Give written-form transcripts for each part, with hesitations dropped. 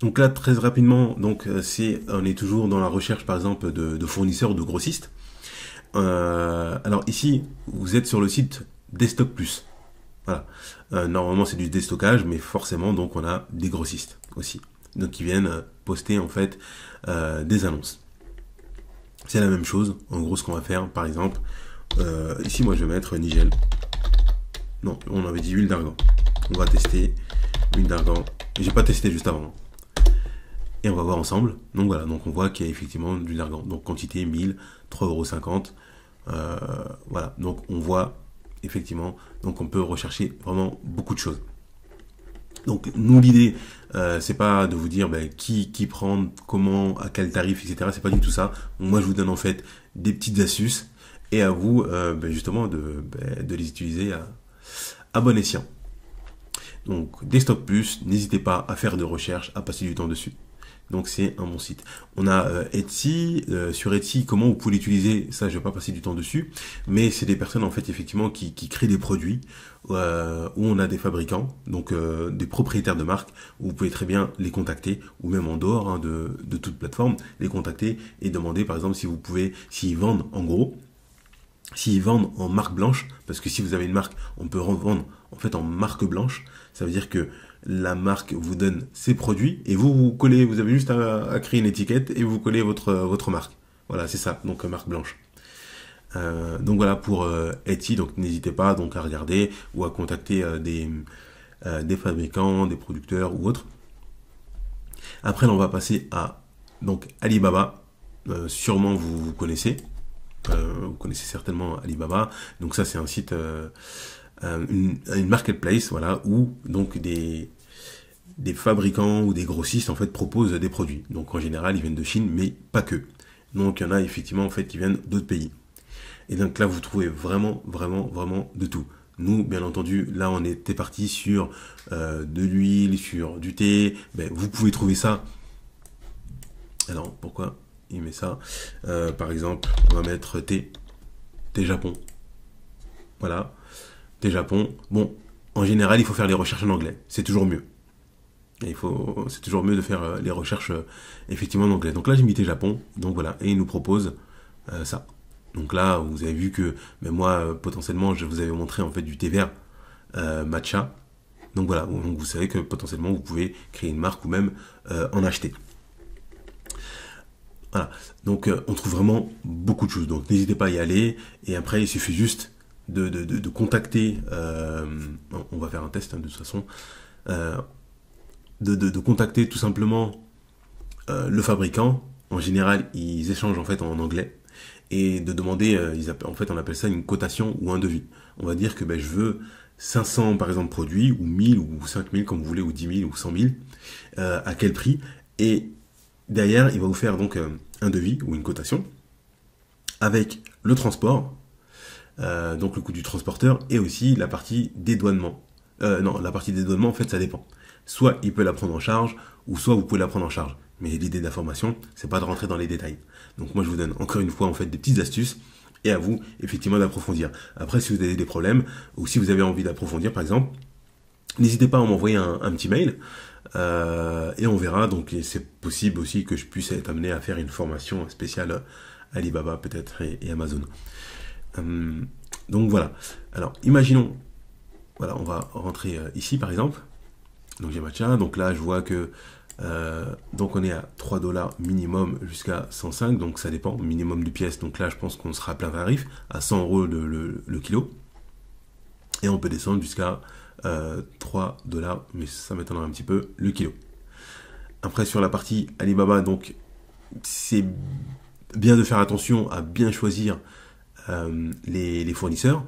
Donc là, très rapidement, donc on est toujours dans la recherche, par exemple, de fournisseurs ou de grossistes. Alors ici, vous êtes sur le site Destock Plus. Voilà. Normalement, c'est du déstockage, mais forcément, donc on a des grossistes aussi, donc qui viennent poster en fait des annonces. C'est la même chose. En gros, ce qu'on va faire, par exemple, ici, moi, je vais mettre Nigel. Non, on avait dit huile d'argan. On va tester huile d'argan. J'ai pas testé juste avant. Et on va voir ensemble. Donc voilà, donc on voit qu'il y a effectivement de l'huile d'argan. Donc quantité 1000, 3,50 €. Voilà, donc on voit effectivement, donc on peut rechercher vraiment beaucoup de choses. Donc nous l'idée, c'est pas de vous dire qui prendre, comment, à quel tarif, etc. C'est pas du tout ça. Moi je vous donne en fait des petites astuces et à vous justement de les utiliser à bon escient. Donc Destock Plus, n'hésitez pas à faire de recherches, à passer du temps dessus. Donc c'est un bon site. On a Etsy. Sur Etsy, comment vous pouvez l'utiliser, ça je vais pas passer du temps dessus, mais c'est des personnes en fait effectivement qui créent des produits où on a des fabricants, donc des propriétaires de marques, où vous pouvez très bien les contacter, ou même en dehors de toute plateforme, les contacter et demander par exemple si vous pouvez, s'ils vendent en gros, s'ils vendent en marque blanche, parce que si vous avez une marque, on peut revendre en fait en marque blanche. Ça veut dire que la marque vous donne ses produits et vous collez, vous avez juste à créer une étiquette et vous collez votre marque. Voilà, c'est ça, donc marque blanche. Donc voilà pour Etsy, donc n'hésitez pas donc à regarder ou à contacter des fabricants, des producteurs ou autres. Après, là, on va passer à donc Alibaba. Sûrement vous connaissez. Vous connaissez certainement Alibaba. Donc ça, c'est un site, une marketplace, voilà, où donc des fabricants ou des grossistes en fait proposent des produits. Donc en général, ils viennent de Chine, mais pas que. Donc il y en a effectivement en fait qui viennent d'autres pays. Et donc là, vous trouvez vraiment de tout. Nous, bien entendu, là, on était parti sur de l'huile, sur du thé. Vous pouvez trouver ça. Alors, pourquoi il met ça par exemple, on va mettre thé Japon. Voilà, thé Japon. Bon, en général, il faut faire les recherches en anglais. C'est toujours mieux. C'est toujours mieux de faire les recherches effectivement en anglais. Donc là, j'ai mis thé Japon. Donc voilà, et il nous propose ça. Donc là, vous avez vu que moi, potentiellement, je vous avais montré en fait du thé vert matcha. Donc voilà, donc vous savez que potentiellement, vous pouvez créer une marque ou même en acheter. Voilà, donc on trouve vraiment beaucoup de choses. Donc n'hésitez pas à y aller. Et après, il suffit juste de contacter. On va faire un test de toute façon. De contacter tout simplement le fabricant. En général, ils échangent en fait en anglais. Et de demander, en fait on appelle ça une cotation ou un devis. On va dire que je veux 500 par exemple produits, ou 1000 ou 5000 comme vous voulez, ou 10 000 ou 100 000, à quel prix. Et derrière, il va vous faire donc un devis ou une cotation avec le transport, donc le coût du transporteur, et aussi la partie dédouanement. Non, la partie dédouanement, en fait, ça dépend. Soit il peut la prendre en charge, ou soit vous pouvez la prendre en charge. Mais l'idée d'information, c'est pas de rentrer dans les détails. Donc moi, je vous donne encore une fois en fait des petites astuces, et à vous effectivement d'approfondir. Après, si vous avez des problèmes, ou si vous avez envie d'approfondir, par exemple, n'hésitez pas à m'envoyer un petit mail. Et on verra. Donc c'est possible aussi que je puisse être amené à faire une formation spéciale Alibaba peut-être et Amazon. Donc voilà. Alors imaginons, voilà, on va rentrer ici par exemple. Donc j'ai matcha. Donc là je vois que donc on est à 3 $ minimum jusqu'à 105. Donc ça dépend minimum de pièces. Donc là je pense qu'on sera à plein tarif à 100 € le kilo. Et on peut descendre jusqu'à 3 $, mais ça m'étonnerait un petit peu, le kilo. Après, sur la partie Alibaba, donc, c'est bien de faire attention à bien choisir les fournisseurs.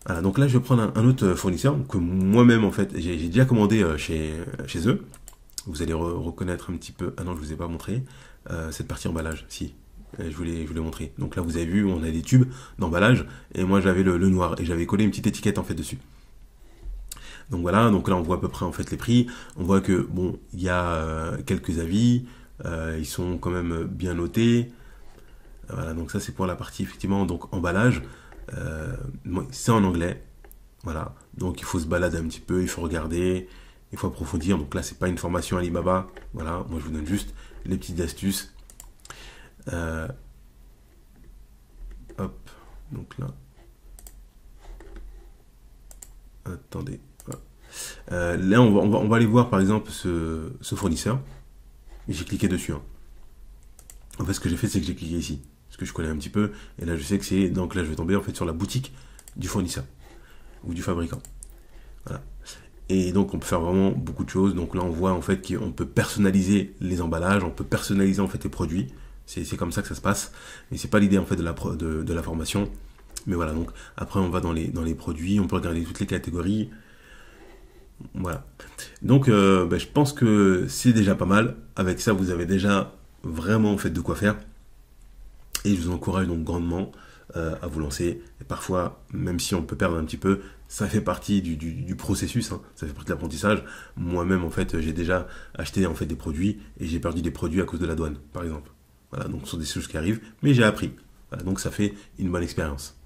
Voilà, donc là, je vais prendre un autre fournisseur que moi-même, en fait, j'ai déjà commandé chez eux. Vous allez reconnaître un petit peu. Ah non, je vous ai pas montré cette partie emballage. Si, je vous l'ai montré. Donc là, vous avez vu, on a des tubes d'emballage, et moi, j'avais le noir, et j'avais collé une petite étiquette, en fait, dessus. Donc voilà, donc là on voit à peu près en fait les prix. On voit que bon, il y a quelques avis, ils sont quand même bien notés. Voilà, donc ça c'est pour la partie effectivement donc emballage. C'est en anglais. Voilà, donc il faut se balader un petit peu, il faut regarder il faut approfondir. Donc là, c'est pas une formation Alibaba. Voilà, moi je vous donne juste les petites astuces. Hop, donc là. Attendez. Voilà. Là, on va aller voir par exemple ce fournisseur. J'ai cliqué dessus. Hein. En fait, ce que j'ai fait, c'est que j'ai cliqué ici. Parce que je connais un petit peu. Et là, je sais que c'est. Donc là, je vais tomber en fait sur la boutique du fournisseur. Ou du fabricant. Voilà. Et donc, on peut faire vraiment beaucoup de choses. Donc là, on voit en fait qu'on peut personnaliser les emballages. On peut personnaliser en fait les produits. C'est comme ça que ça se passe. Mais c'est pas l'idée en fait de la formation. Mais voilà, donc après, on va dans les produits. On peut regarder toutes les catégories. Voilà. Donc, je pense que c'est déjà pas mal. Avec ça, vous avez déjà vraiment en fait de quoi faire. Et je vous encourage donc grandement à vous lancer. Et parfois, même si on peut perdre un petit peu, ça fait partie du processus. Hein. Ça fait partie de l'apprentissage. Moi-même, en fait, j'ai déjà acheté en fait des produits et j'ai perdu des produits à cause de la douane, par exemple. Voilà, donc ce sont des choses qui arrivent, mais j'ai appris. Voilà, donc ça fait une bonne expérience.